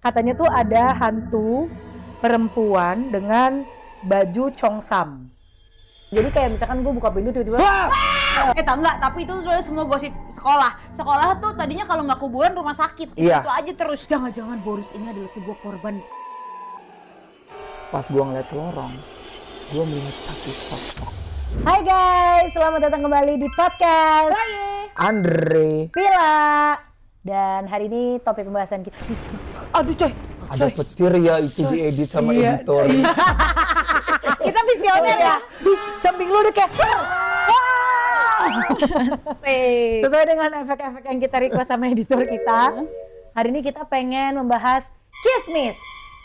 Katanya tuh ada hantu perempuan dengan baju chongsam. Jadi kayak misalkan gue buka pintu tiba-tiba Enggak, tapi itu udah semua gosip sekolah. Sekolah tuh tadinya kalau nggak kuburan rumah sakit. Iya. Itu aja terus. Jangan-jangan Boris ini adalah sebuah korban. Pas gua ngeliat lorong, gua melihat satu sosok. Hai guys, selamat datang kembali di podcast Andre. Villa. Dan hari ini topik pembahasan kita. Aduh coy, Ada petir ya itu diedit sama editor. kita visioner ya. Di samping lu ada Casper. Sesuai dengan efek-efek yang kita request sama editor kita. Hari ini kita pengen membahas kismis.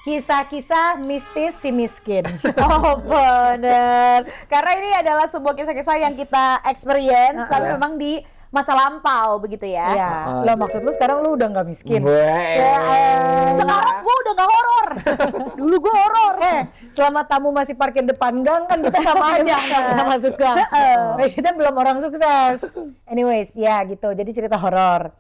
Kisah-kisah mistis si miskin. Oh bener. Karena ini adalah sebuah kisah-kisah yang kita experience, tapi memang di masa lampau begitu ya. Iya. Lo maksud lu sekarang lu udah nggak miskin? Sekarang gue udah gak horor. Dulu gue horor. Selama tamu masih parkir depan gang kan kita sama aja nggak pernah masuk gang. Kita belum orang sukses. Anyways, ya gitu. Jadi cerita horor.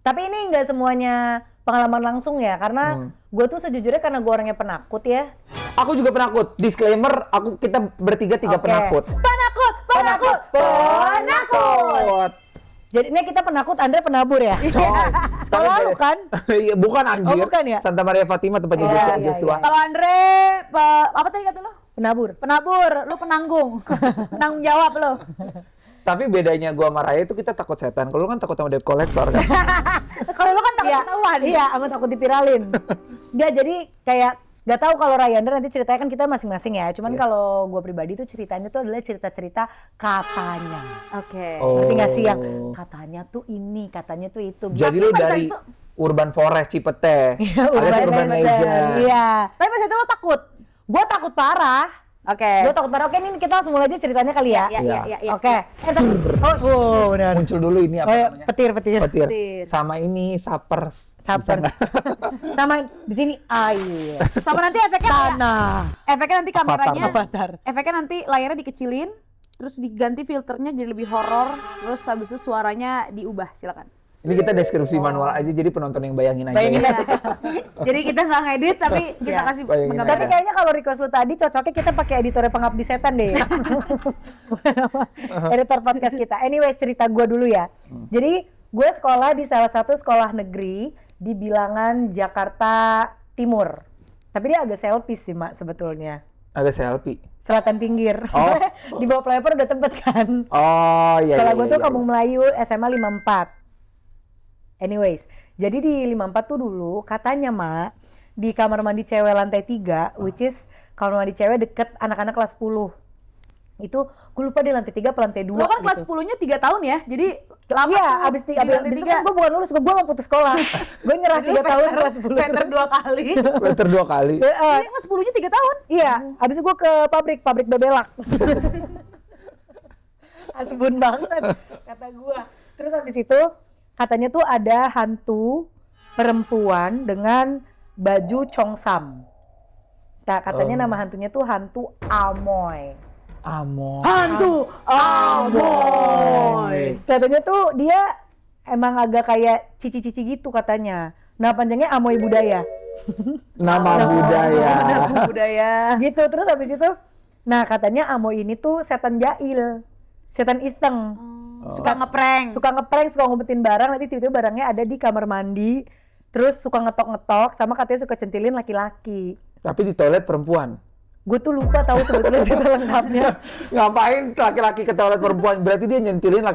Tapi ini nggak semuanya pengalaman langsung ya, karena gue tuh sejujurnya karena gue orangnya penakut ya. Aku juga penakut. Disclaimer, kita bertiga penakut. Penakut. Jadi ini kita penakut, Andre penabur ya. Sekolah lu kan? Iya, bukan anjir. Oh, bukan ya? Santa Maria Fatima tempatnya Joshua. Kalau Andre, apa tadi kata lu? Penabur. Penabur, lu penanggung. Penanggung jawab lu. Tapi bedanya gua sama Raya itu kita takut setan. Kalau lu kan takut sama debt collector kan. Kalau lu kan takut ketahuan. Iya, amat takut dipiralin. Enggak, jadi kayak gak tahu kalau Rayanda nanti ceritanya kan kita masing-masing ya. Cuman kalau gue pribadi tuh ceritanya tuh adalah cerita-cerita katanya. Oke. Ngerti gak sih yang katanya tuh ini, katanya tuh itu. Jadi lu dari Urban Forest Cipete. Urban Legend. Iya. Tapi pas itu lo takut? Gue takut parah. Oke. Gue takut parah. Oke, ini kita langsung mulai aja ceritanya kali ya. Iya. Oke. Benar. Muncul dulu ini apa namanya? Petir. Sama ini Sappers. Sama di sini air. Sama nanti efeknya Tanah. Efeknya nanti kameranya. Avatar. Efeknya nanti layarnya dikecilin, terus diganti filternya jadi lebih horor, terus habis itu suaranya diubah. Silakan. Ini kita deskripsi manual aja, jadi penonton yang bayangin aja. Jadi kita nggak ngedit, tapi kita kasih bayangin penggambaran. Tapi kayaknya kalau request lu tadi cocoknya kita pakai editornya Pengabdi Setan deh. Editor podcast kita. Anyway, cerita gue dulu ya. Jadi gue sekolah di salah satu sekolah negeri di bilangan Jakarta Timur. Tapi dia agak selfie sih Mak sebetulnya. Agak selfie. Selatan pinggir. Oh. Di bawah flyover udah tempat kan. Oh iya. Sekolah gue tuh Kampung Melayu SMA 54. Anyways, jadi di 54 tuh dulu katanya Mak, di kamar mandi cewek lantai 3, which is kamar mandi cewek deket anak-anak kelas 10. Itu gue lupa di lantai 3 atau lantai 2 Lo kan gitu. kelas 10-nya 3 tahun ya, jadi lama Iya, tuh abis di lantai itu kan gue bukan lulus, gue mau putus sekolah. Gue nyerah 3 tahun kelas 10 Veter terus. 2 kali. Veter 2 kali. Ini kelas 10-nya 3 tahun. Iya, abis itu gue ke pabrik bebelak. Asbun banget, kata gue. Terus abis itu katanya tuh ada hantu perempuan dengan baju chongsam. Nah, katanya nama hantunya tuh hantu Amoy. Hantu Amoy. Katanya tuh dia emang agak kayak cici-cici gitu katanya. Nah, panjangnya Amoy Budaya. Nama budaya. Budaya. Gitu, terus habis itu nah katanya Amoy ini tuh setan jahil. Setan iseng. Suka ngeprank. Suka ngumpetin barang, nanti tiba-tiba barangnya ada di kamar mandi. Terus suka ngetok-ngetok, sama katanya suka centilin laki-laki. Tapi di toilet perempuan. Gue tuh lupa tahu sebetulnya cerita lengkapnya. Ngapain laki-laki ke toilet perempuan? Berarti dia nyentilin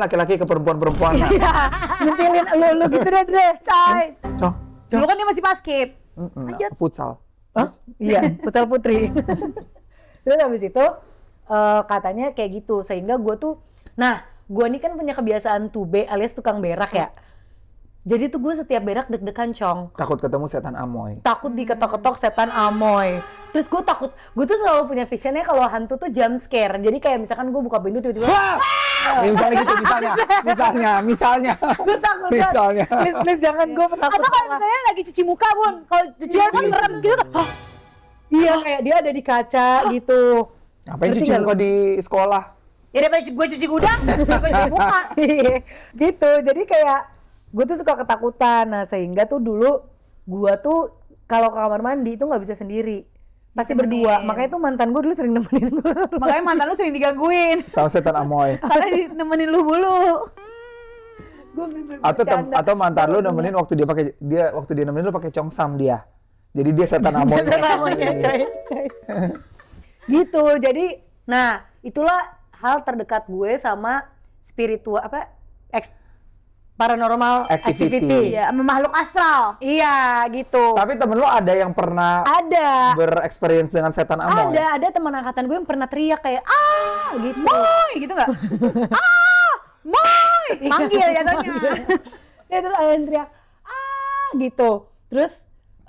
laki-laki ke perempuan-perempuan. Nyentilin lu gitu deh, Dre. Cai. Coh. Dulu kan dia masih basket. Lanjut. Futsal. Hah? Iya, futsal putri. Terus habis itu katanya kayak gitu, sehingga gue tuh, nah gue nih kan punya kebiasaan tube alias tukang berak ya. Jadi tuh gue setiap berak deg-degan Cong. Takut ketemu setan Amoy. Takut diketok-ketok setan Amoy. Terus gue tuh selalu punya visionnya kalau hantu tuh jump scare. Jadi kayak misalkan gue buka pintu tiba-tiba Misalnya gitu, misalnya. gue takut Misalnya. Please jangan, gue penakut. Atau kalau misalnya lagi cuci muka Bun, kalau cuci muka kan serem gitu kan. Iya, kayak dia ada di kaca gitu. Ngapain cuci muka di sekolah? Ya daripada gue cuci gudang, gue cuci muka. Gitu, jadi kayak gue tuh suka ketakutan. Nah sehingga tuh dulu gua tuh kalau ke kamar mandi itu nggak bisa sendiri, pasti berdua. Makanya tuh mantan gua dulu sering nemenin gua. Makanya mantan lu sering digangguin. Sama setan Amoy. Karena nemenin lu mulu. Gua bener-bener Atau mantan lu nemenin waktu dia nemenin lu pakai congsam dia. Jadi dia setan Amoy. namanya coy. Gitu. Jadi nah itulah hal terdekat gue sama spiritual paranormal activity. Iya, sama makhluk astral. Iya gitu. Tapi temen lu ada yang pernah Ada berexperience dengan setan Amoy? ada teman angkatan gue yang pernah teriak kayak gitu. Moy gitu nggak? Moy, manggil jatuhnya. Ya terus ada yang teriak gitu. Terus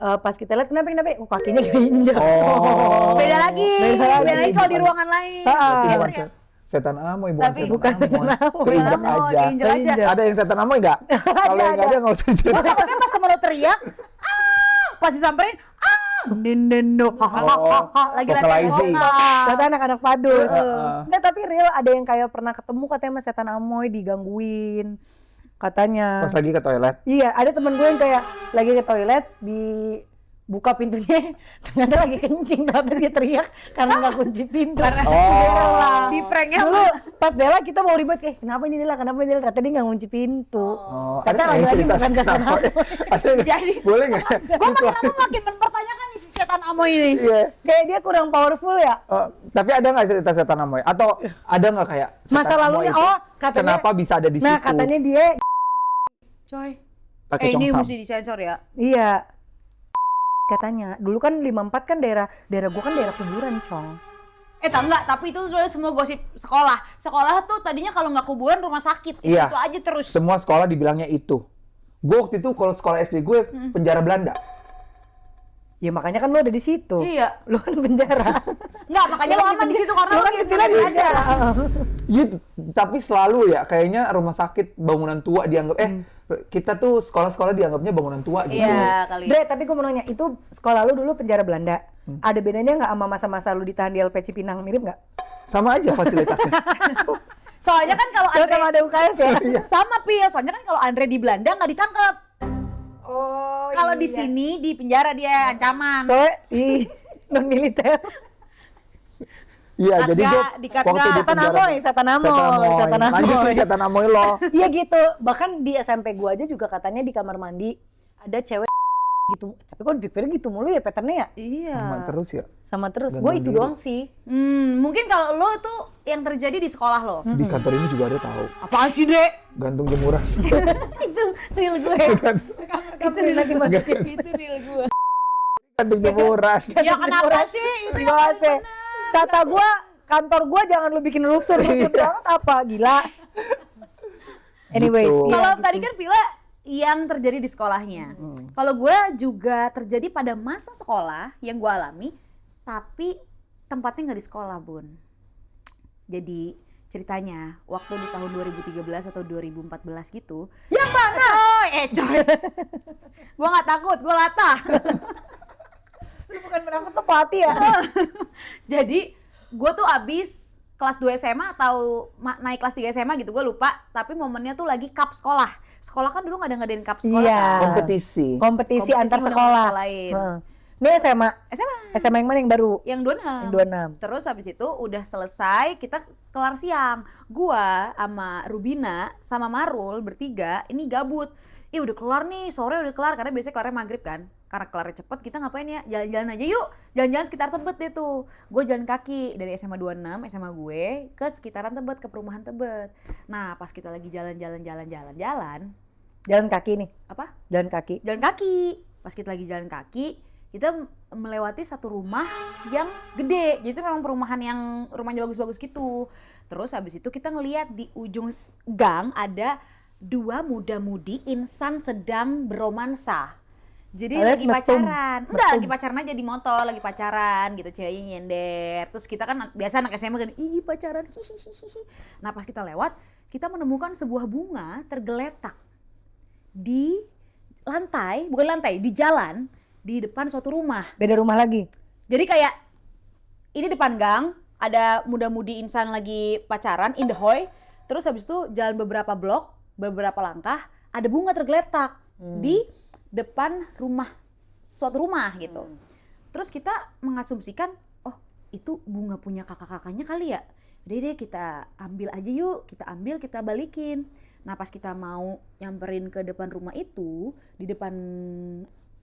pas kita lihat kenapa kakinya keinjak. Oh. Beda lagi kalau di ruangan lain. Berarti Dia bukan teriak. setan Amoy, Tapi bukan setan Amoy. Keinjak Amoy, aja. keinjak aja. Ada yang setan Amoy nggak? Kalau yang nggak ada nggak usah Gue cerita. takutnya pas temen lo teriak, pas disamperin, nendo, lagi latihan vocalizing. vokal. Kata anak-anak padus. Heeh. Nggak, tapi real ada yang kayak pernah ketemu katanya sama setan Amoy digangguin. Katanya. Pas lagi ke toilet. Iya, ada temen gue yang kayak lagi ke toilet dibuka pintunya, ternyata lagi kencing tapi dia teriak karena nggak kunci pintu. Oh. Di pranknya Dulu pas Bella kita mau ribet kenapa ini Dela ternyata dia nggak kunci pintu. Oh, Kata ada nggak yang lagi-lagi cerita bukan setan setan Amoy? Amoy. Ada nggak? Jadi, Boleh nggak? gue makin lama makin mempertanyakan nih si setan Amoy ini. Iya. Kayak dia kurang powerful ya. Oh, tapi ada nggak cerita setan Amoy? Atau ada nggak kayak setan Masa Amoy lalunya, itu, katanya. kenapa bisa ada di Nah situ? katanya dia, Coy, Pakai ini congsam. mesti disensor ya. iya. Katanya, dulu kan 54 kan daerah gua kan daerah kuburan, Cong. Enggak, tapi itu udah semua gosip sekolah. Sekolah tuh tadinya kalau nggak kuburan rumah sakit. Iya. Itu aja terus. Semua sekolah dibilangnya itu. Gue waktu itu kalau sekolah SD gue penjara Belanda. Ya makanya kan lu ada di situ. Iya. Lu kan penjara. Enggak, makanya lo aman di situ karena Lu lo kan mirip dipilih di ada. penjara. Gitu. Tapi selalu ya kayaknya rumah sakit bangunan tua dianggap kita tuh sekolah-sekolah dianggapnya bangunan tua gitu. Iya kali. Bre, tapi gue mau nanya, itu sekolah lu dulu penjara Belanda. Ada bedanya nggak sama masa-masa lu ditahan di LP Cipinang? Mirip nggak? Sama aja fasilitasnya. Soalnya kan kalau Soalnya sama Andre ada UKS ya? sama Pia, soalnya kan kalau Andre di Belanda nggak ditangkap. Oh, Kalau di sini di penjara dia ancaman. soalnya non militer. Iya, Cut jadi nggak? gue Di-cut waktu di nggak? penjara. Setan Amoy. Lanjutin setan Amoy lo. Iya gitu. Bahkan di SMP gua aja juga katanya di kamar mandi ada cewek gitu. Tapi kok dipikir gitu mulu ya patternnya ya? Iya. Sama terus ya. Sama terus. Gantung Gue itu diri. doang sih. Mungkin kalau lo tuh yang terjadi di sekolah lo. Di kantor ini juga ada tahu. Apaan sih, Dek? Gantung jemuran. Itu real gue. Itu real lagi masukin. Itu real gue. Gantung jemuran. Ya kenapa sih? Itu yang paling Sih. Kata gua, kantor gua jangan lu bikin rusuh banget apa? Gila. Anyways, Gitu. iya, Kalau gitu. tadi kan Pila yang terjadi di sekolahnya. Kalau gue juga terjadi pada masa sekolah yang gue alami, tapi tempatnya nggak di sekolah, Bun. Jadi ceritanya waktu di tahun 2013 atau 2014 gitu. Yang mana? Oh, coy. Gue nggak takut, gue latah. Lu bukan penakut tuh pelatih ya? Jadi gue tuh abis kelas 2 SMA atau naik kelas 3 SMA gitu, gue lupa. Tapi momennya tuh lagi cup sekolah. Sekolah kan dulu nggak ada ngadain cup sekolah Iya. kan. Kompetisi. Kompetisi antar ngundang sekolah. sekolah lain. Ini SMA. SMA. SMA yang mana yang baru? Yang 26. Yang 26. Terus habis itu udah selesai, kita kelar siang. Gua sama Rubina sama Marul bertiga ini gabut. Ih udah kelar nih, sore udah kelar karena biasanya kelarnya maghrib kan. Karena kelarnya cepet, kita ngapain ya? Jalan-jalan aja yuk. Jalan-jalan sekitar Tebet deh tuh. Gue jalan kaki dari SMA 26, SMA gue ke sekitaran Tebet, ke perumahan Tebet. Nah, pas kita lagi jalan-jalan Jalan kaki nih. apa? Jalan kaki. Jalan kaki. Pas kita lagi jalan kaki, kita melewati satu rumah yang gede. Jadi itu memang perumahan yang rumahnya bagus-bagus gitu. Terus habis itu kita ngelihat di ujung gang ada dua muda-mudi insan sedang beromansa. Jadi Alias lagi mesum. pacaran. Enggak, lagi pacaran aja di motor, lagi pacaran gitu, ceweknya nyender. Terus kita kan biasa anak SMA kan, ih pacaran, hihihihi. Nah pas kita lewat, kita menemukan sebuah bunga tergeletak di lantai, bukan lantai, di jalan, di depan suatu rumah. Beda rumah lagi. Jadi kayak, ini depan gang, ada muda-mudi insan lagi pacaran, in the hoy. Terus habis itu jalan beberapa blok, beberapa langkah, ada bunga tergeletak di depan rumah suatu rumah gitu. Terus kita mengasumsikan, oh itu bunga punya kakak-kakaknya kali ya. Udah deh kita ambil aja yuk, kita ambil, kita balikin. Nah pas kita mau nyamperin ke depan rumah itu, di depan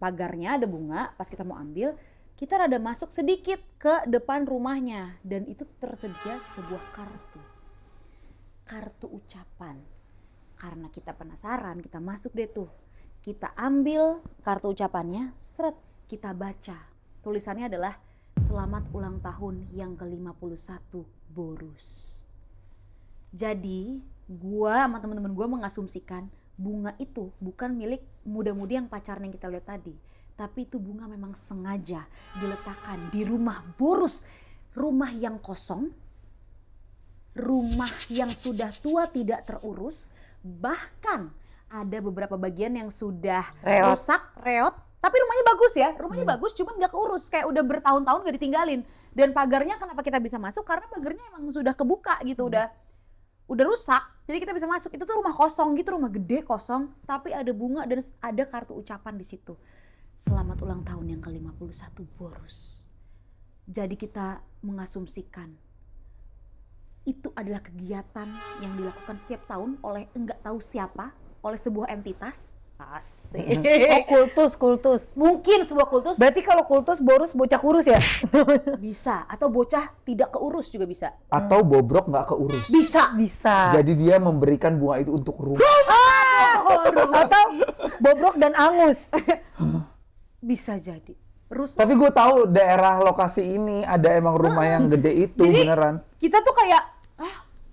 pagarnya ada bunga, pas kita mau ambil, kita rada masuk sedikit ke depan rumahnya. Dan itu tersedia sebuah kartu ucapan. Karena kita penasaran, kita masuk deh tuh. Kita ambil kartu ucapannya, seret, kita baca. Tulisannya adalah, selamat ulang tahun yang ke-51 Borus. Jadi, gua sama teman-teman gua mengasumsikan bunga itu bukan milik muda-mudi yang pacarnya yang kita lihat tadi. Tapi itu bunga memang sengaja diletakkan di rumah Borus. Rumah yang kosong, rumah yang sudah tua tidak terurus, bahkan ada beberapa bagian yang sudah rusak, reot, tapi rumahnya bagus ya, rumahnya bagus, cuman nggak keurus, kayak udah bertahun-tahun gak ditinggalin. Dan pagarnya kenapa kita bisa masuk? Karena pagarnya emang sudah kebuka gitu, udah rusak, jadi kita bisa masuk. Itu tuh rumah kosong gitu, rumah gede kosong, tapi ada bunga dan ada kartu ucapan di situ. Selamat ulang tahun yang ke-51 Borus. Jadi kita mengasumsikan itu adalah kegiatan yang dilakukan setiap tahun oleh enggak tahu siapa, oleh sebuah entitas. Asik. Oh, kultus. Mungkin sebuah kultus. Berarti kalau kultus Borus bocah kurus ya? Bisa, atau bocah tidak keurus juga bisa. Atau bobrok nggak keurus. Bisa. Jadi dia memberikan bunga itu untuk rumah. Atau bobrok dan angus. Bisa jadi. Tapi gue tahu daerah lokasi ini ada emang rumah yang gede itu. Jadi, beneran. Kita tuh kayak,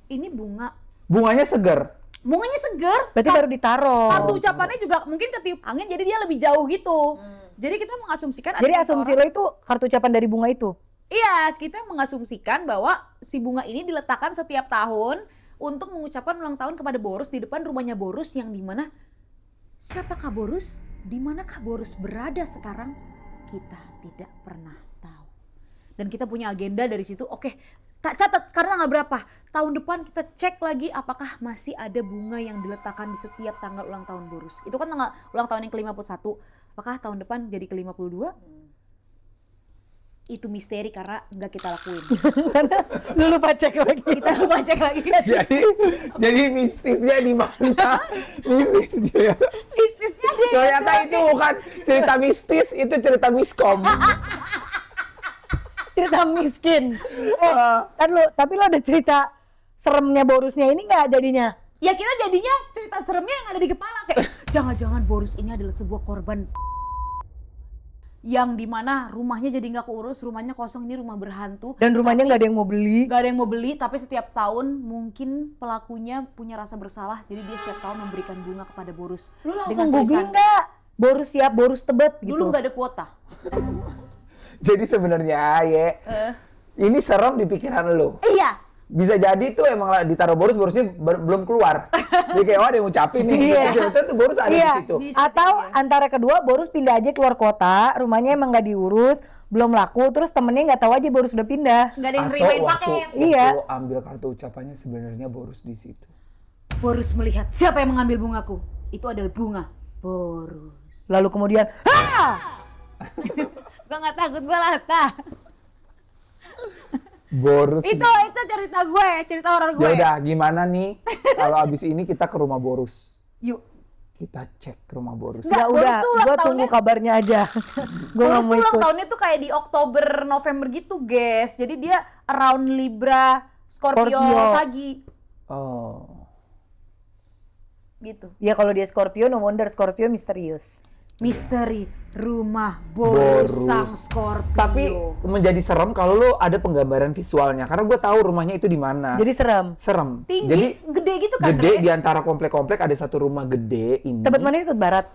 ini bunga. Bunganya segar. Bunganya segar. Berarti baru ditaruh. Kartu ucapannya juga mungkin ketiup angin, jadi dia lebih jauh gitu. Jadi kita mengasumsikan. Jadi asumsi lo itu kartu ucapan dari bunga itu? Iya, kita mengasumsikan bahwa si bunga ini diletakkan setiap tahun untuk mengucapkan ulang tahun kepada Borus di depan rumahnya Borus, yang dimana siapakah Borus? Dimanakah Borus berada sekarang? Kita tidak pernah tahu. Dan kita punya agenda dari situ. Oke, tak catat sekarang tanggal berapa. Tahun depan kita cek lagi apakah masih ada bunga yang diletakkan di setiap tanggal ulang tahun Borus. Itu kan tanggal ulang tahun yang ke-51. Apakah tahun depan jadi ke-52? Itu misteri karena nggak kita lakuin. Lu lupa cek lagi. Kita lupa cek lagi. jadi mistisnya di mana? Mistisnya. Mistisnya dia. Ternyata itu bukan cerita mistis, itu cerita miskom. Cerita miskin. Tapi lo ada cerita seremnya Borusnya ini nggak jadinya? Ya kita jadinya cerita seremnya yang ada di kepala kayak jangan-jangan Borus ini adalah sebuah korban yang dimana rumahnya jadi nggak keurus, rumahnya kosong, ini rumah berhantu. Dan rumahnya nggak ada yang mau beli. Nggak ada yang mau beli, tapi setiap tahun mungkin pelakunya punya rasa bersalah, jadi dia setiap tahun memberikan bunga kepada Borus. Lu langsung googling nggak? Borus siap, Borus tebet gitu. Dulu nggak ada kuota. Jadi sebenarnya ini serem di pikiran lo. Iya. Bisa jadi tuh emang ditaruh Borus, Borusnya belum keluar. Jadi kayak ada yang ngucapin nih. Ternyata tuh Borus ada di situ. Atau antara kedua Borus pindah aja keluar kota, rumahnya emang nggak diurus, belum laku, terus temennya nggak tahu aja Borus udah pindah. Nggak ada yang nerimain paket. Iya. Waktu ambil kartu ucapannya sebenarnya Borus di situ. Borus melihat siapa yang mengambil bungaku. Itu adalah bunga Borus. Lalu kemudian, Gue nggak takut, gue latah. Borus. Itu cerita gue, cerita horor gue. Ya udah, gimana nih kalau abis ini kita ke rumah Borus? Yuk. Kita cek ke rumah Borus. ya Borus udah, tuh ulang gue tunggu tahunnya- kabarnya aja. Gue nggak Borus mau tuh ulang ikut. tahunnya tuh kayak di Oktober, November gitu, guys. Jadi dia around Libra, Scorpio. Sagi. Oh. Gitu. Ya kalau dia Scorpio, no wonder Scorpio misterius. Misteri rumah Borus Borus. sang Scorpio. Tapi menjadi serem kalau lo ada penggambaran visualnya. Karena gue tahu rumahnya itu di mana. Jadi serem. Serem. tinggi, Jadi gede gitu kan, gede Re? di antara komplek-komplek ada satu rumah gede ini. Tebet manis, tebet barat.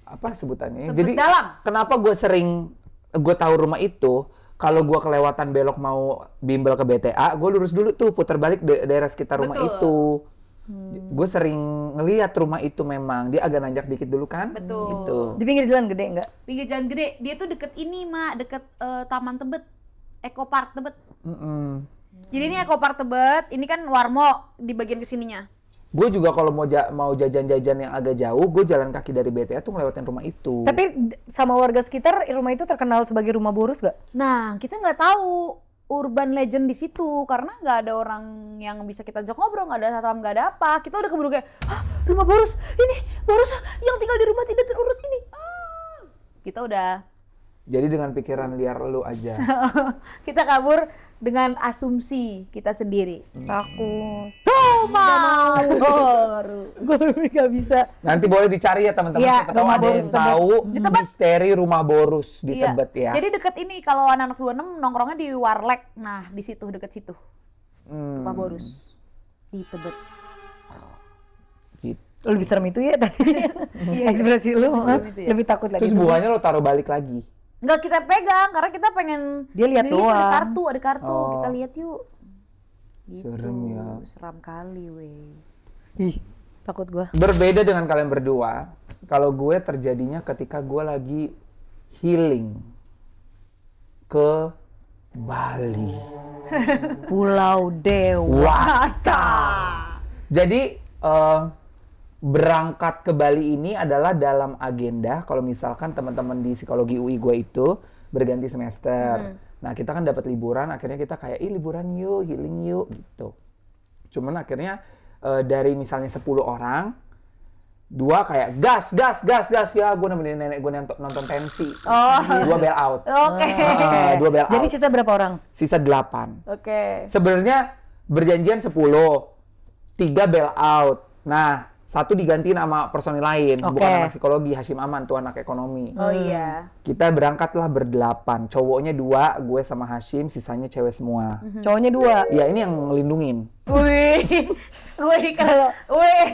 Apa sebutannya? Tebet Jadi dalam. kenapa gue tahu rumah itu? Kalau gue kelewatan belok mau bimbel ke BTA, gue lurus dulu tuh putar balik daerah sekitar rumah Betul. itu. Gue sering ngelihat rumah itu memang dia agak nanjak dikit dulu kan. Betul. Gitu. Di pinggir jalan gede enggak? Pinggir jalan gede. Dia tuh deket ini, Mak. Deket Taman Tebet. Eco Park Tebet. Mm-mm. Jadi ini Eco Park Tebet. Ini kan Warmo di bagian kesininya. Gue juga kalau mau jajan-jajan yang agak jauh, gue jalan kaki dari BTA tuh ngelewatin rumah itu. Tapi sama warga sekitar rumah itu terkenal sebagai rumah boros gak? Nah, kita nggak tahu urban legend di situ karena nggak ada orang yang bisa kita ajak ngobrol, nggak ada satpam, nggak ada apa. Kita udah keburu kayak, rumah boros, ini boros yang tinggal di rumah tidak terurus ini. Kita udah Jadi dengan pikiran liar lu aja. kita kabur dengan asumsi kita sendiri. Takut. Rumah boros. Gue gak bisa. Nanti boleh dicari ya teman-teman. Iya, Siapa tahu rumah ada boros yang Tebet. tahu Di Tebet. misteri rumah boros di Iya. Tebet ya. Jadi deket ini kalau anak-anak 26 nongkrongnya di Warlek. Nah, di situ deket situ. Rumah boros di Tebet. Gitu. Lebih serem itu ya tadi. Ekspresi lu serem itu ya. lebih takut lagi. Terus bunganya lo taruh balik lagi. Nggak kita pegang karena kita pengen Dia lihat Ini ada doang. kartu, Oh. kita lihat yuk. Gitu. Serem ya. Seram kali weh. Ih, takut gua. Berbeda dengan kalian berdua, kalau gue terjadinya ketika gue lagi healing ke Bali. Pulau Dewata. Jadi berangkat ke Bali ini adalah dalam agenda kalau misalkan teman-teman di psikologi UI gue itu berganti semester. Nah kita kan dapat liburan, akhirnya kita kayak liburan yuk, healing yuk gitu. Cuman akhirnya dari misalnya 10 orang, 2 kayak gas ya, gue nemenin nenek gue nonton pensi. 2 bail out. Oke. 2 bail out. Jadi sisa berapa orang? Sisa 8. Oke. Sebenarnya berjanjian 10, 3 bail out. Nah, 1 digantiin sama personil lain, Oke. bukan anak psikologi, Hashim Aman tuh anak ekonomi. Oh iya. Kita berangkatlah ber-8, cowoknya 2, gue sama Hashim, sisanya cewek semua. Cowoknya 2. Ya ini yang ngelindungin. Wih. Wih kalau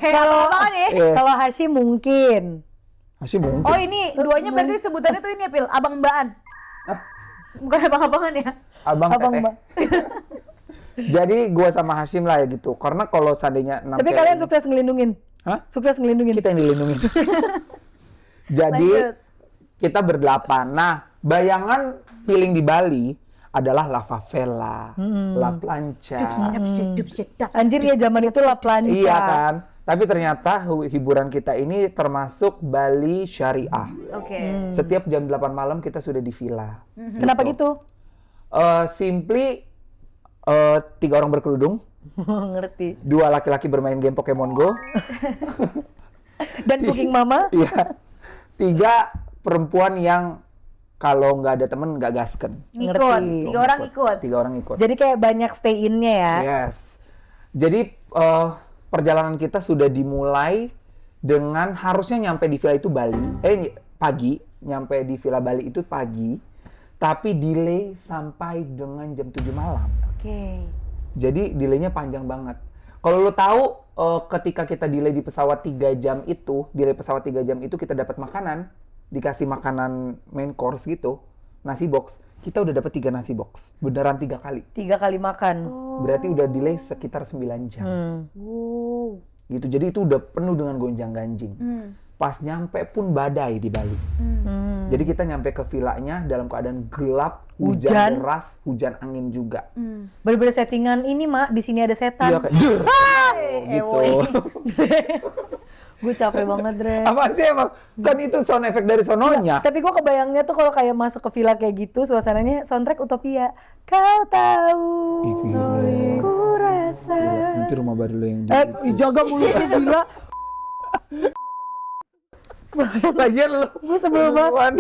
Kalau apaan ya? Iya. kalau Hashim mungkin. Hashim mungkin. Oh ini duanya berarti sebutannya tuh ini ya Pil, abang mbaan. Bukan abang-abangan ya. Abang teteh. Mbak. Jadi gue sama Hashim lah ya gitu. Karena kalau seandainya 6 Tapi cewek kalian ini- sukses ngelindungin. Hah? Sukses ngelindungin. Kita yang dilindungi. Jadi Lanjut. kita ber-8. Nah, bayangan healing di Bali adalah La Favela, La Plancha. Anjir ya zaman itu lah planca. Iya kan? Tapi ternyata hiburan kita ini termasuk Bali Syariah. Oke. Setiap jam 8 malam kita sudah di villa. Kenapa gitu? Simply 3 orang berkerudung, Ngerti. 2 laki-laki bermain game Pokemon Go, Dan cooking mama? iya, 3 perempuan yang kalau nggak ada temen nggak gasken. Ngikut. Ngerti. 3 orang ikut. 3 orang ikut. Jadi kayak banyak stay in-nya ya. Yes. Jadi perjalanan kita sudah dimulai dengan harusnya nyampe di villa itu pagi, nyampe di villa Bali itu pagi, tapi delay sampai dengan jam 7 malam. Oke. Jadi delaynya panjang banget. Kalau lo tahu ketika kita delay di pesawat 3 jam itu, delay pesawat 3 jam itu kita dapat makanan, dikasih makanan main course gitu, nasi box. Kita udah dapat 3 nasi box, beneran 3 kali. 3 kali makan. Berarti udah delay sekitar 9 jam. Wow. Gitu. Jadi itu udah penuh dengan gonjang-ganjing. Pas nyampe pun badai di Bali. Jadi kita nyampe ke villanya dalam keadaan gelap, Hujan. hujan deras, hujan angin juga. Bener-bener settingan ini, Mak. Di sini ada setan. Iya kayak gitu. Gue capek banget, Dre. Apa sih emang? Kan itu sound effect dari sononya. Tapi gue kebayangnya tuh kalau kayak masuk ke villa kayak gitu, suasananya soundtrack Utopia. Kau tahu, ku rasa. Nanti rumah baru lo yang Jaga mulutnya gila. Lagian lo. Gue sebel banget.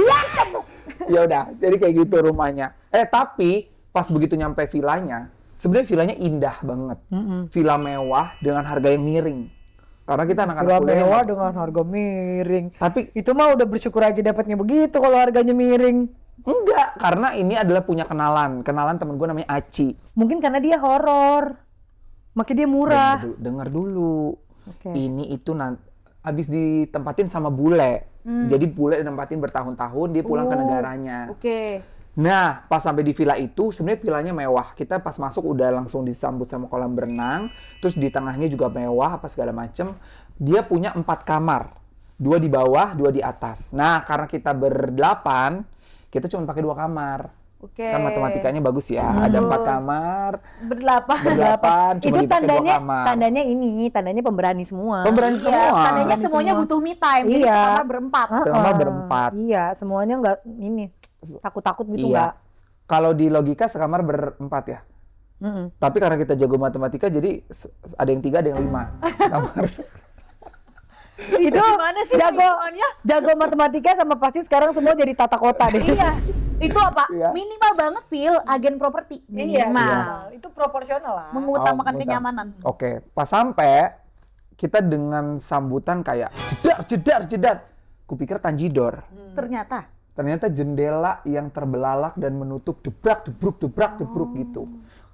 Ya udah, jadi kayak gitu rumahnya. Tapi pas begitu nyampe villanya, sebenarnya villanya indah banget. Villa mewah dengan harga yang miring. Karena kita anak-anak Villa kuliah. mewah dengan harga miring. Tapi Itu mah udah bersyukur aja dapatnya begitu kalau harganya miring. enggak, karena ini adalah punya kenalan temen gue namanya Aci. Mungkin karena dia horor. Makanya dia murah. Dengar dulu. Oke. Ini itu abis ditempatin sama bule. Jadi bule ditempatin bertahun-tahun, dia pulang ke negaranya. Oke. Nah, pas sampai di villa itu, sebenarnya villanya mewah. Kita pas masuk udah langsung disambut sama kolam berenang, terus di tengahnya juga mewah, apa segala macem. Dia punya 4 kamar, 2 di bawah, 2 di atas. Nah, karena kita ber-8, kita cuma pakai 2 kamar. Oke. Kan matematikanya bagus ya. Ada 4 kamar, Berdelapan. cuma Itu dipakai 2 kamar. tandanya pemberani semua. Pemberani Iya, semua. tandanya semuanya semua. butuh me time. Jadi Iya. sekamar berempat. Sekamar berempat. Iya, semuanya nggak ini takut-takut gitu nggak. Iya. Kalau di logika sekamar berempat ya. Tapi karena kita jago matematika jadi ada yang 3, ada yang 5 kamar. Itu gimana sih perhitungannya? jago matematika sama pasti sekarang semua jadi tata kota deh. Iya. Itu apa? Iya. Minimal banget Pil, agen properti. Minimal. Itu proporsional lah. Mengutamakan Oh, kenyamanan. Oke, pas sampai kita dengan sambutan kayak jedar. Kupikir tanjidor. Ternyata jendela yang terbelalak dan menutup debruk gitu.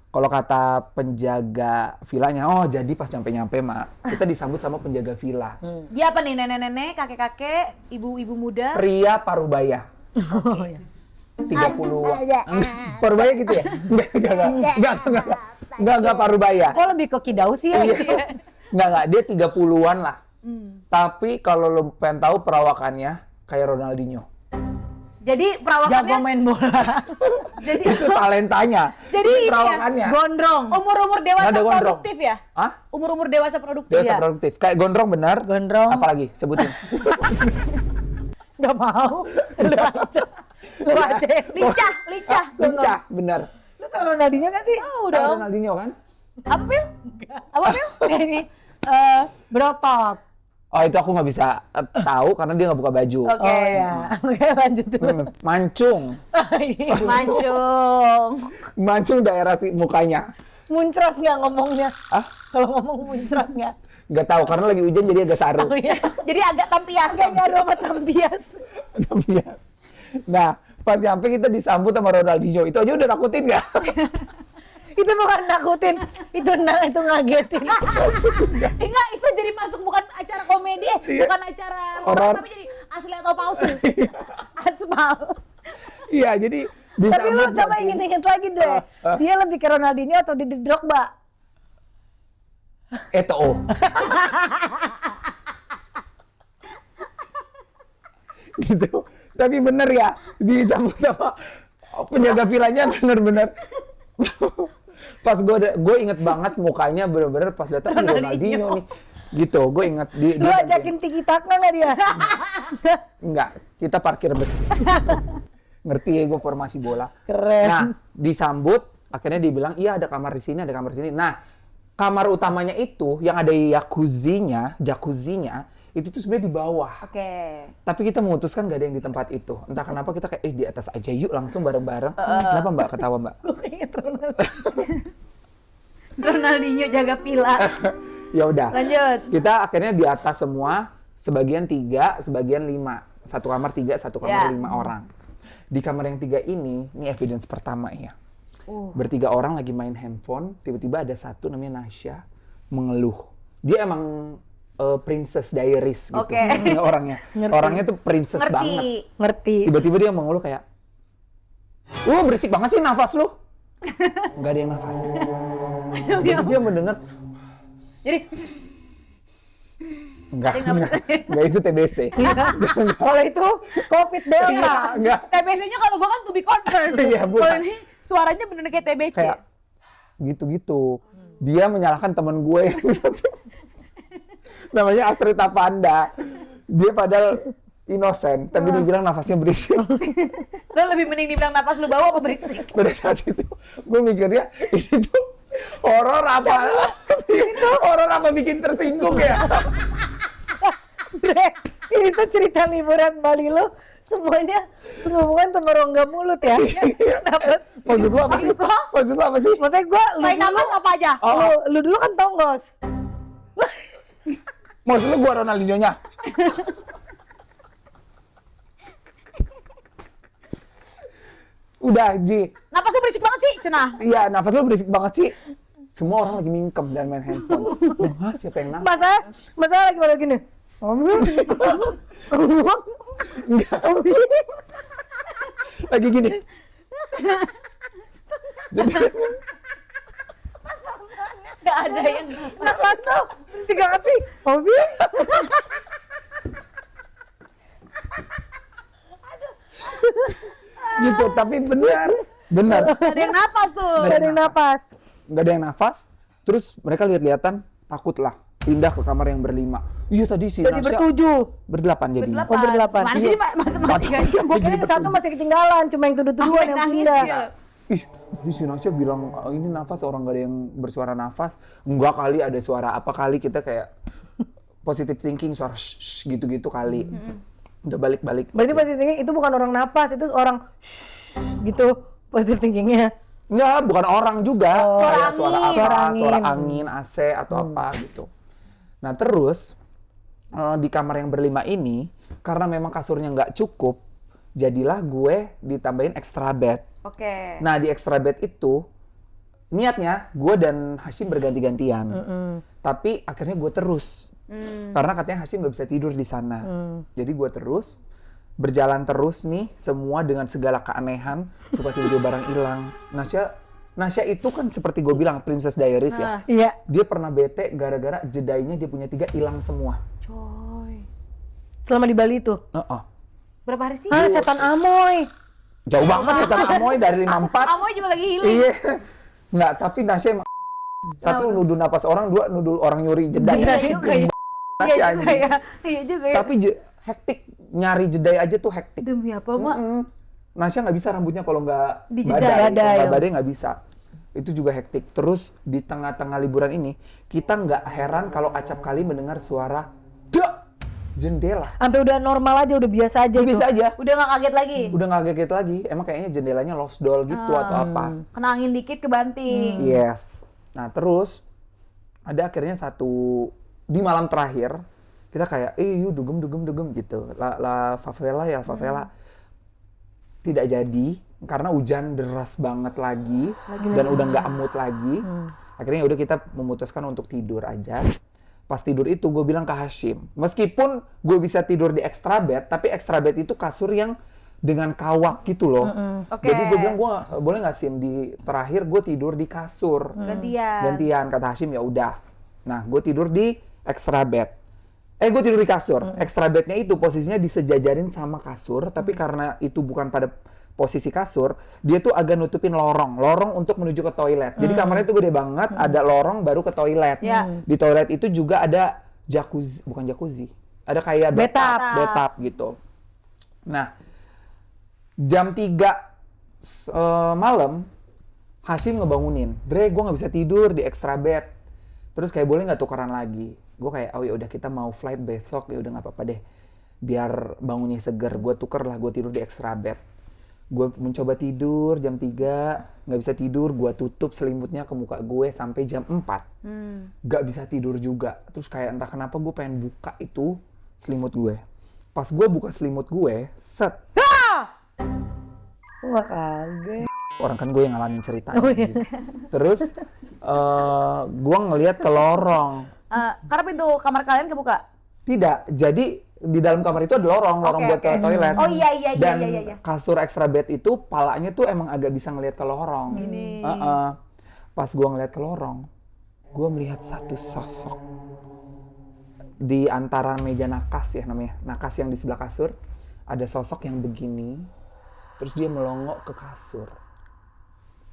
Kalau kata penjaga villanya, oh jadi pas nyampe Mak, kita disambut sama penjaga villa. Dia apa nih? Nenek-nenek, kakek-kakek, ibu-ibu muda? Pria parubaya. 30-an. Parubaya gitu ya? Enggak parubaya. Kok lebih ke kidau sih ya? Enggak, dia 30-an lah. Tapi kalau lo pengen tahu perawakannya kayak Ronaldinho. Jadi Jago perawakannya main bola. jadi Itu talentanya. Jadi ini ya, perawakannya. Gondrong. umur-umur dewasa Nggak ada gondrong. produktif ya? Hah? Umur-umur dewasa produktif Dewasa ya? produktif. Kayak gondrong benar. Gondrong. Apalagi sebutin. Nggak mau. Lu aja. Lincah. Lincah, benar. Lu tau Ronaldinho kan sih? Tahu Tahu dong. Ronaldinho kan? Apa Pil? Apa Pil? Ini berotot. Oh itu aku nggak bisa tahu karena dia nggak buka baju. Oke. Oh ya. Oke lanjut dulu. Mancung. Mancung daerah si mukanya. Muncrat nggak ngomongnya? Ah? Kalau ngomong muncrat nggak? Nggak tahu karena lagi hujan jadi agak saru. Oh iya. Jadi agak tampias. Agak nyaru sama tampias. Tapi ya. Nah, pas sampai kita disambut sama Ronaldinho. Itu aja udah nakutin nggak? Itu bukan nakutin, itu ngagetin. Enggak, itu jadi masuk bukan acara komedi, bukan acara horor, tapi jadi asli atau palsu. Aspal. Iya, jadi Tapi lu disambut coba makin- inget-inget lagi deh. Dia lebih ke Ronaldinho atau di Drogba? Eto'o. Gitu. Tapi bener ya, disambut sama penjaga villanya bener-bener. Pas gue inget banget mukanya bener-bener pas datang di Ronaldinho nih. Gitu, gue inget. Lu ajakin tiki takna nggak dia? Enggak, kita parkir bus. Ngerti ya gue formasi bola. Keren. Nah, disambut, akhirnya dibilang, iya ada kamar di sini, ada kamar di sini. Nah, kamar utamanya itu, yang ada jacuzzinya, itu tuh sebenarnya di bawah. Oke. Tapi kita memutuskan gak ada yang di tempat itu. Entah kenapa kita kayak, di atas aja yuk langsung bareng-bareng. Kenapa Mbak ketawa Mbak? Gue inget Ronaldinho. Ronaldinho jaga pila. Ya udah. Lanjut. Kita akhirnya di atas semua, sebagian 3, sebagian 5. Satu kamar 3, satu kamar 5 orang. Di kamar yang 3 ini evidence pertama ya. Bertiga orang lagi main handphone, tiba-tiba ada satu namanya Nasya mengeluh. Dia emang Princess Diaries gitu. Oke. Orangnya. Ngerti. Orangnya tuh princess banget. Ngerti. Tiba-tiba dia mengeluh kayak, berisik banget sih nafas lu. Nggak ada yang nafas. Jadi dia mendengar, Jadi enggak itu TBC. Kalau itu COVID Delta. Enggak. TBC-nya kalau gua kan to be confirmed. Iya, bukan. Kalau ini suaranya bener kayak TBC. Kayak gitu-gitu. Dia menyalahkan teman gue yang namanya Asrita Panda. Dia padahal inosen, tapi dia bilang nafasnya berisik. Lo lebih mending dibilang napas lu bawa apa berisik? Pada saat itu, gue mikirnya ini tuh horor apa? Horor apa bikin tersinggung ya? Bre, ini tuh cerita liburan Bali lo semuanya berhubungan sama rongga mulut ya. Kenapa? Maksud lu apa sih? Maksud lu apa sih? Maksudnya gue, Selain napas apa aja? lu dulu kan tonggos. Maksud lu gua Ronaldinho-nya? Udah, Ji. Napas lu berisik banget sih, Cenah. Iya, nafas lu berisik banget sih. Semua orang lagi mingkem dan main handphone. Wah, siapa yang nafas? Masalah lagi pada gini. Enggak. Lagi gini. Gak ada yang Nafas tuh, tiga kasih. Hobi. Gitu, tapi benar. Bener. Ada yang nafas tuh. Nggak ada yang napas. Nggak ada yang nafas. Terus mereka lihat-lihatan, takut lah. Pindah ke kamar yang berlima. Iya tadi si Jadi Nasya berdelapan jadinya. Oh, berdelapan. Mana sih matematika? Gue kira yang satu masih ketinggalan, cuma yang tuduh-tuduhan yang pindah. Ih, tadi si Nasya bilang ini nafas, orang gak ada yang bersuara nafas. Enggak kali, ada suara apa kali, kita kayak positive thinking, suara shh gitu-gitu kali. Udah balik-balik. Berarti positive thinking itu bukan orang napas, itu orang gitu positive thinkingnya. Enggak, bukan orang juga. Suara Kayak angin. Suara apa, Suara angin. suara angin, AC atau apa gitu. Nah terus, di kamar yang berlima ini, karena memang kasurnya nggak cukup, jadilah gue ditambahin extra bed. Oke. Nah di extra bed itu, niatnya gue dan Hashim berganti-gantian. Tapi akhirnya gue terus. Karena katanya Hashim nggak bisa tidur di sana. Jadi gue terus, berjalan terus nih, semua dengan segala keanehan, supaya tiba-tiba barang hilang. Nasya itu kan seperti gue bilang, Princess Diaries ya. Iya. Dia pernah bete gara-gara jedainya dia punya 3 hilang semua. Coy. Selama di Bali itu. Berapa hari sih? Ah, setan Amoy. Jauh banget setan Amoy dari 54. Amoy juga lagi healing. Iya. Nggak, tapi Nasya emang satu nuduh napas orang, dua nuduh orang nyuri jedai. Iya juga ya. Nasya Iya juga anjing. ya. Iya juga ya. Tapi hektik, nyari jedai aja tuh hektik. Demi apa, Mak? Nasya nggak bisa rambutnya kalau nggak Dijedai. badai. Kalau Badai. nggak badai nggak bisa. Itu juga hektik. Terus di tengah-tengah liburan ini, kita nggak heran kalau acap kali mendengar suara dak jendela. Sampai udah normal aja, udah biasa aja itu. Bisa aja. Udah gak kaget lagi? Udah nggak kaget lagi. Emang kayaknya jendelanya lost doll gitu atau apa. Kena angin dikit kebanting. Yes. Nah terus ada akhirnya satu di malam terakhir kita kayak yuk dugem gitu. La favela ya favela. Tidak jadi karena hujan deras banget lagi dan udah nggak emut lagi. Akhirnya udah kita memutuskan untuk tidur aja. Pas tidur itu gue bilang ke Hashim, meskipun gue bisa tidur di extra bed, tapi extra bed itu kasur yang dengan kawak gitu loh. Oke. Jadi gue bilang gue boleh nggak Sim di terakhir gue tidur di kasur. Gantian kata Hashim ya udah. Nah gue tidur di extra bed. Gue tidur di kasur. Extra bednya itu posisinya disejajarin sama kasur, tapi karena itu bukan pada posisi kasur, dia tuh agak nutupin lorong untuk menuju ke toilet. Jadi kamarnya tuh gede banget, ada lorong baru ke toilet. Di toilet itu juga ada jacuzzi, bukan jacuzzi, ada kayak bathtub gitu. Nah, jam 3 malam, Hashim ngebangunin, Dre, gue nggak bisa tidur di extra bed. Terus kayak boleh nggak tukeran lagi? Gue kayak, oh ya udah kita mau flight besok, ya udah nggak apa-apa deh. Biar bangunnya seger, gue tuker lah, gue tidur di extra bed. Gue mencoba tidur jam 3, nggak bisa tidur, gue tutup selimutnya ke muka gue sampai jam 4. Nggak bisa tidur juga. Terus kayak entah kenapa gue pengen buka itu selimut gue. Pas gue buka selimut gue, set. Wah kaget. Orang kan gue yang ngalamin ceritanya. Gitu. Terus gue ngelihat ke lorong. Karena pintu kamar kalian kebuka? Tidak, jadi di dalam kamar itu ada lorong buat ke toilet. Oh iya. Dan kasur extra bed itu palanya tuh emang agak bisa ngelihat ke lorong. Ini. Pas gue ngelihat ke lorong, gue melihat satu sosok di antara meja nakas ya namanya, nakas yang di sebelah kasur, ada sosok yang begini, terus dia melongok ke kasur.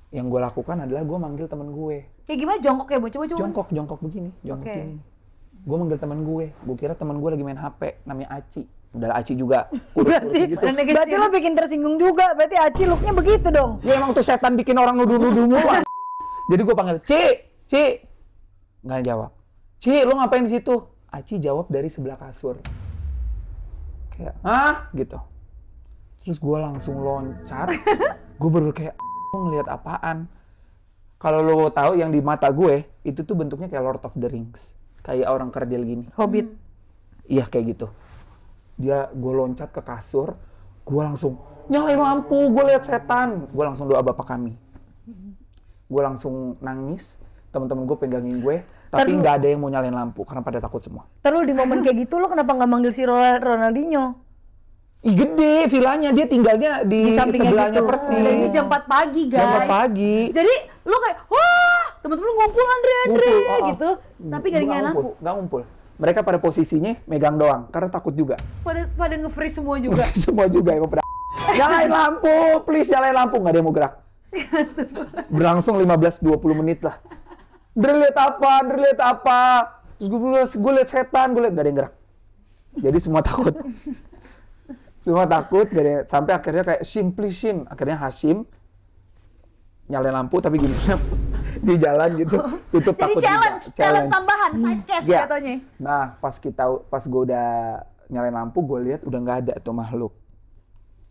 Yang gue lakukan adalah gue manggil temen gue. Kayak gimana jongkok ya, Bu? Coba. Jongkok begini, jongkok begini. Gue manggil teman gue kira teman gue lagi main HP, namanya Aci. Udah Aci juga. Berarti lo bikin tersinggung juga, berarti Aci looknya begitu dong. Ya emang tuh setan bikin orang nuduh-nuduh mulu. Jadi gue panggil, Ci. Nggak jawab. Ci, lo ngapain di situ? Aci jawab dari sebelah kasur. Kayak, hah? Gitu. Terus gue langsung loncat. Gue baru kayak, gue ngeliat apaan? Kalau lo tahu yang di mata gue, itu tuh bentuknya kayak Lord of the Rings. Kayak orang kerdil gini. Hobbit. Iya kayak gitu. Gue loncat ke kasur, gue langsung nyalain lampu, gue lihat setan. Gue langsung doa Bapak kami. Gue langsung nangis, teman-teman gue pegangin gue, tapi nggak ada yang mau nyalain lampu karena pada takut semua. Terus di momen kayak gitu lo kenapa nggak manggil si Ronaldinho? Gede villanya, dia tinggalnya di sebelahnya gitu. persis. Dan ini jam 4 pagi, guys. Jam 4 pagi. Jadi lu kayak, wah, temen-temen lu ngumpul Andre gitu. Tapi gak ada nyalain lampu. Nggak ngumpul. Mereka pada posisinya megang doang, karena takut juga. Pada nge-freeze semua juga. Semua juga emang pada. Nyalain lampu, please nyalain lampu. Nggak ada yang mau gerak. Berlangsung 15-20 menit lah. Dre lihat apa? Terus gue lihat setan, gue lihat gak ada yang gerak. Jadi semua takut. Sampai akhirnya kayak Shim. Akhirnya Hashim nyalain lampu tapi gini di jalan gitu, tutup takut juga. Challenge tambahan, side cast Ya. katanya. Nah, pas gue udah nyalain lampu, gue lihat udah nggak ada tuh makhluk.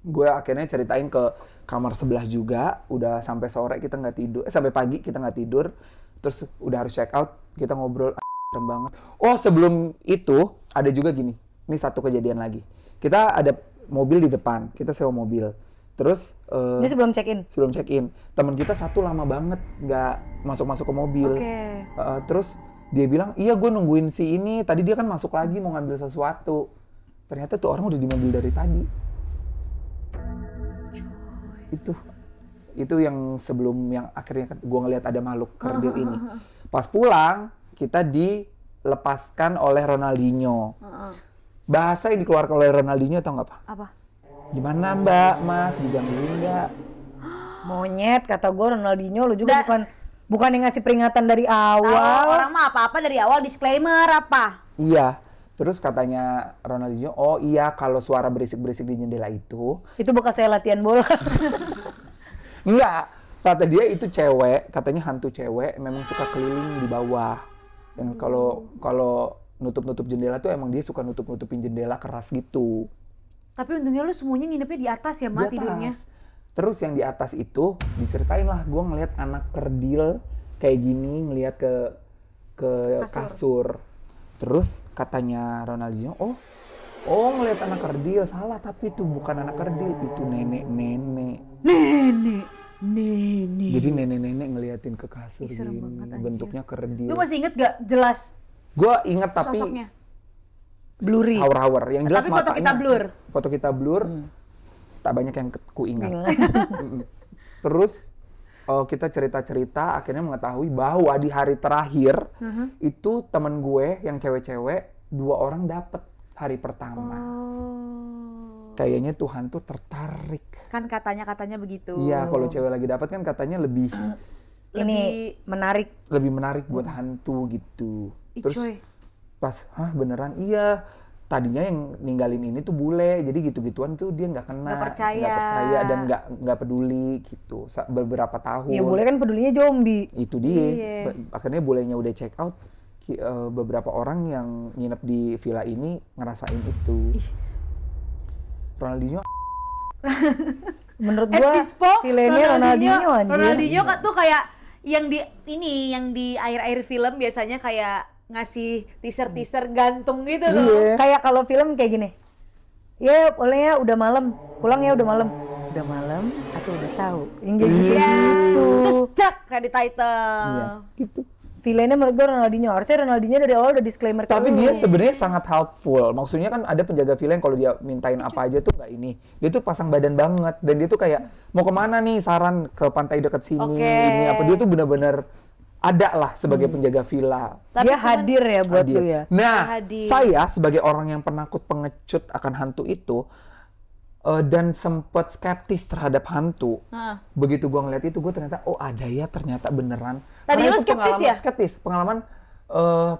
Gue akhirnya ceritain ke kamar sebelah juga, udah sampai sore kita nggak tidur, sampai pagi kita nggak tidur, terus udah harus check out, kita ngobrol serem banget. Oh, sebelum itu ada juga gini, ini satu kejadian lagi. Kita ada mobil di depan, kita sewa mobil. Terus Ini sebelum check in. teman kita satu lama banget nggak masuk ke mobil. Oke. Terus dia bilang, iya gue nungguin si ini, tadi dia kan masuk lagi mau ngambil sesuatu. Ternyata tuh orang udah di mobil dari tadi. Itu yang sebelum yang akhirnya gue ngelihat ada makhluk kerdil ini. Pas pulang kita dilepaskan oleh Ronaldinho. Bahasa yang dikeluarkan oleh Ronaldinho tau nggak, Pak? Apa? Gimana Mbak, Mas, digangguin nggak? Monyet, kata gue Ronaldinho, lu juga bukan yang ngasih peringatan dari awal. Orang mah apa-apa dari awal disclaimer apa? Iya. Terus katanya Ronaldinho, oh iya kalau suara berisik-berisik di jendela itu. Itu bekas saya latihan bola. Enggak, kata dia itu cewek, katanya hantu cewek memang suka keliling di bawah. Dan kalau nutup-nutup jendela tuh emang dia suka nutup-nutupin jendela keras gitu. Tapi untungnya lu semuanya nginepnya di atas ya, Ma, Di atas. tidurnya. Terus yang di atas itu diceritain lah, gue ngeliat anak kerdil kayak gini ngeliat ke kasur. Terus katanya Ronaldinho, oh ngeliat anak kerdil, salah tapi itu bukan anak kerdil, itu nenek-nenek. Nenek. Jadi nenek-nenek ngeliatin ke kasur Serem gini, banget, anjir. bentuknya kerdil. Lu masih inget gak jelas Gue inget tapi sosoknya? Blurry. haur-haur. Yang jelas Tapi foto matanya. kita blur. Foto kita blur. Tak banyak yang ku ingat. Terus kita cerita-cerita akhirnya mengetahui bahwa di hari terakhir itu temen gue yang cewek-cewek 2 orang dapet hari pertama. Kayaknya Tuhan tuh tertarik. Kan katanya begitu. Iya, kalau cewek lagi dapat kan katanya lebih Ini menarik. menarik buat hantu gitu. Ih, Terus coy. pas, beneran iya. Tadinya yang ninggalin ini tuh bule, jadi gitu-gituan tuh dia nggak kena, Nggak percaya. dan nggak peduli gitu. Beberapa tahun. Ya boleh kan pedulinya zombie. Itu dia. Iya. Akhirnya bulenya udah check out. Beberapa orang yang nginep di villa ini ngerasain itu. Ronaldinho Menurut At gua this point, villainnya Ronaldinho anjir. Ronaldinho kan tuh kayak yang di akhir-akhir film biasanya kayak ngasih teaser gantung gitu loh. Iya. Kayak kalau film kayak gini. Ya boleh ya udah malam. Pulang ya udah malam. Udah malam atau udah tahu. Yang kayak gitu. Terus cek credit title. Iya, gitu. Villainnya menurut gua Ronaldinho. Harusnya Ronaldinho dari awal udah disclaimer Tapi dulu. dia sebenarnya sangat helpful. Maksudnya kan ada penjaga villa yang kalau dia mintain apa aja tuh nggak ini. Dia tuh pasang badan banget dan dia tuh kayak mau kemana nih, saran ke pantai dekat sini, Oke. ini apa, dia tuh benar-benar ada lah sebagai penjaga villa. Tapi dia cuman- hadir ya buat Hadir. lu ya. Nah, Hadir. saya sebagai orang yang penakut pengecut akan hantu itu dan sempat skeptis terhadap hantu. Heeh. Begitu gua ngeliat itu, gua ternyata ada ya, ternyata beneran. Tadi Karena lu itu skeptis ya? Pengalaman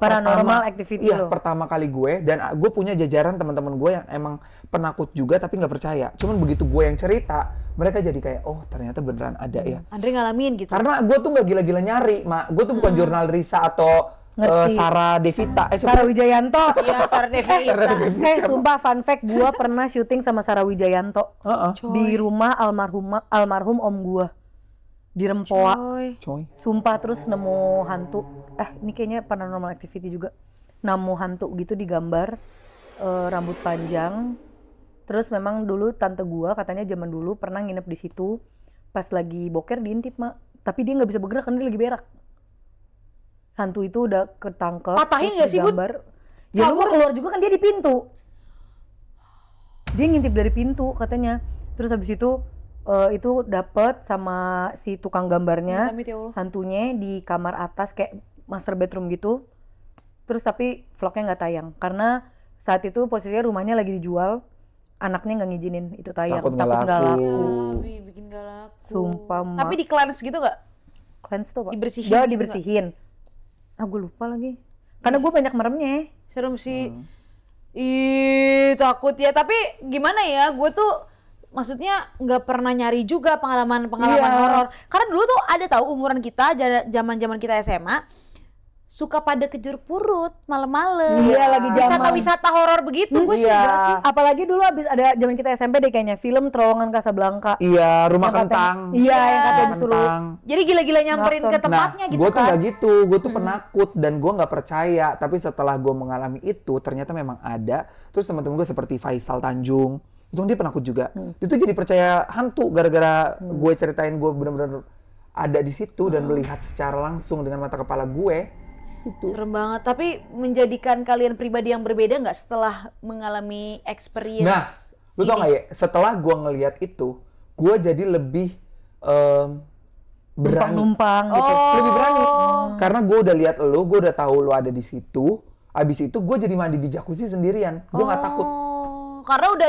Paranormal activity iya, lo. pertama kali gue, dan gue punya jajaran teman-teman gue yang emang penakut juga tapi nggak percaya. Cuman begitu gue yang cerita, mereka jadi kayak, oh ternyata beneran ada ya. Andre ngalamin gitu. Karena gue tuh nggak gila-gila nyari, Mak. Gue tuh bukan jurnal Risa atau Ngerti. Sarah Devita. Sarah Wijayanto. Iya, Sarah Devita. Sumpah fun fact, gua pernah syuting sama Sarah Wijayanto Heeh. di rumah almarhum om gua di Rempoa. Coy. Sumpah, terus nemu hantu. Ini kayaknya paranormal activity juga. Nemu hantu gitu digambar, rambut panjang. Terus memang dulu tante gua katanya zaman dulu pernah nginep di situ. Pas lagi boker diintip, Mak. Tapi dia nggak bisa bergerak kan dia lagi berak. Hantu itu udah ketangkep. Patahin terus nggak sih, Bud? digambar. Ya lu mau keluar juga kan dia di pintu. Dia ngintip dari pintu katanya. Terus habis itu dapet sama si tukang gambarnya, Amit-amit ya Allah. hantunya di kamar atas kayak master bedroom gitu. Terus tapi vlognya nggak tayang karena saat itu posisinya rumahnya lagi dijual, anaknya nggak ngizinin itu tayang, Takut nggak takut nggak laku. laku. Bikin galak. Sumpah, Mak. Tapi di cleanse gitu gak? Cleanse tuh, Pak. Dibersihin Ya, gitu dibersihin. Gue lupa lagi. Karena gue banyak meremnya. Serem sih. Ih, takut ya. Tapi gimana ya, gue tuh maksudnya nggak pernah nyari juga pengalaman Iya. horor. Karena dulu tuh ada tahu umuran kita, zaman kita SMA, suka pada kejur purut malam-malam. Iya, lagi zaman. Wisata-wisata horor begitu. Gue Iya. juga sih. Apalagi dulu abis ada zaman kita SMP deh kayaknya film Terowongan Casablanca. Iya, rumah Yang katanya- kentang. Iya, yang katanya Rumah disuruh. kentang. Jadi gila-gila nyamperin Klakson. ke tempatnya gitu gue tuh kan. nggak gitu, gue tuh penakut dan gue nggak percaya. Tapi setelah gue mengalami itu, ternyata memang ada. Terus teman-teman gue seperti Faisal Tanjung, itu dia penakut juga. Dia tuh jadi percaya hantu gara-gara gue ceritain gue benar-benar ada di situ dan melihat secara langsung dengan mata kepala gue. Itu. Serem banget. Tapi menjadikan kalian pribadi yang berbeda nggak setelah mengalami experience? Nah, lu tau gak ya? Setelah gue ngelihat itu, gue jadi lebih berani. Numpang gitu. Lebih berani. Karena gue udah lihat lu, gue udah tahu lu ada di situ. Abis itu gue jadi mandi di jacuzzi sendirian. Gue nggak takut. Oh, karena udah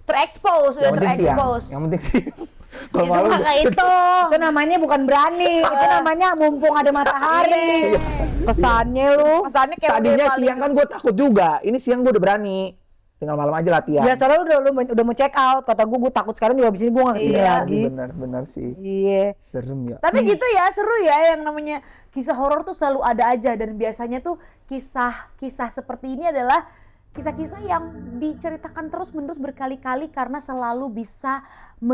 terekspos, udah Yang penting siang. terekspos. Yang penting sih. Kalau Itu malam mah kayak itu. Itu namanya bukan berani, itu namanya mumpung ada matahari. Kesannya lu. Pesannya kayak tadinya udah paling- siang kan gue takut juga. Ini siang gue udah berani. Tinggal malam aja latihan. Ya soalnya udah mau check out, kata gue takut sekarang juga abis ini gue gak kesini lagi. Bener sih. Iya. Serem ya. Tapi gitu ya, seru ya yang namanya kisah horor tuh selalu ada aja dan biasanya tuh kisah seperti ini adalah kisah-kisah yang diceritakan terus-menerus berkali-kali karena selalu bisa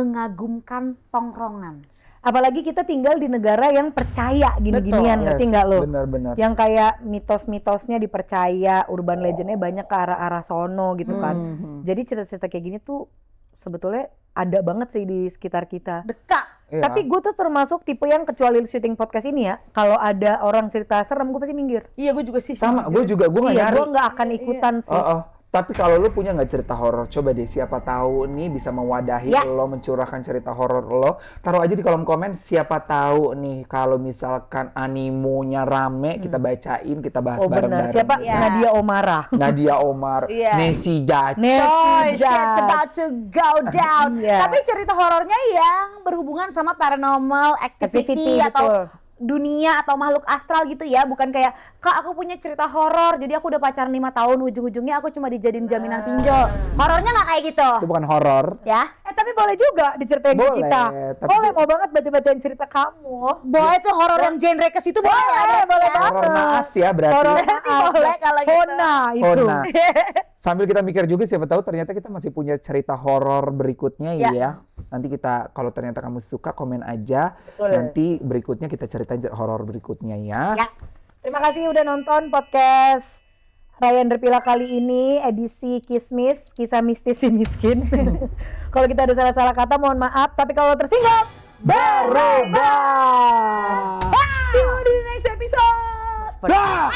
mengagumkan tongkrongan. Apalagi kita tinggal di negara yang percaya gini-ginian, Betul. ngerti Yes, nggak lo? benar-benar. Yang kayak mitos-mitosnya dipercaya, urban legendnya banyak ke arah-arah sono gitu kan. Jadi cerita-cerita kayak gini tuh sebetulnya ada banget sih di sekitar kita. Dekat. Iya. Tapi gue tuh termasuk tipe yang kecuali syuting podcast ini ya, kalau ada orang cerita serem gue pasti minggir. Iya, gue juga sih. Sama, jujur. gue juga. Gue nggak Iya, nyari. gue nggak akan ikutan sih. Oh. Tapi kalau lu punya nggak cerita horor, coba deh siapa tahu nih bisa mewadahi Ya. lo mencurahkan cerita horor lo. Taruh aja di kolom komen siapa tahu nih kalau misalkan animonya rame kita bacain, kita bahas Oh benar, bareng-bareng. siapa? Iya. Nadia Omara. Nadia Omar, Iya. Nesi Jac. Nesi Oh, shit's Judge. about to go down. Iya. Tapi cerita horornya yang berhubungan sama paranormal activity, Activity, atau betul. dunia atau makhluk astral gitu ya. Bukan kayak, Kak aku punya cerita horor, jadi aku udah pacaran 5 tahun, ujung-ujungnya aku cuma dijadiin jaminan pinjol. Horornya nggak kayak gitu. Itu bukan horor. Ya. Tapi boleh juga diceritain ke Boleh, kita. tapi- Boleh, mau banget baca-bacain cerita kamu. Boleh tuh horor yang genre ke situ boleh ya. berarti boleh ya? banget. Horor naas ya berarti. Horor Berarti naas. boleh kalau gitu. Hona itu. Hona. Sambil kita mikir juga siapa tahu ternyata kita masih punya cerita horor berikutnya ya. Nanti kita kalau ternyata kamu suka komen aja. Betul. Nanti berikutnya kita ceritain horor berikutnya ya. Ya. Terima kasih udah nonton podcast Ryan Derpila kali ini edisi Kismis, kisah mistis si miskin. Kalau kita ada salah-salah kata mohon maaf, tapi kalau tersinggung Berubah. See you di next episode. Dah.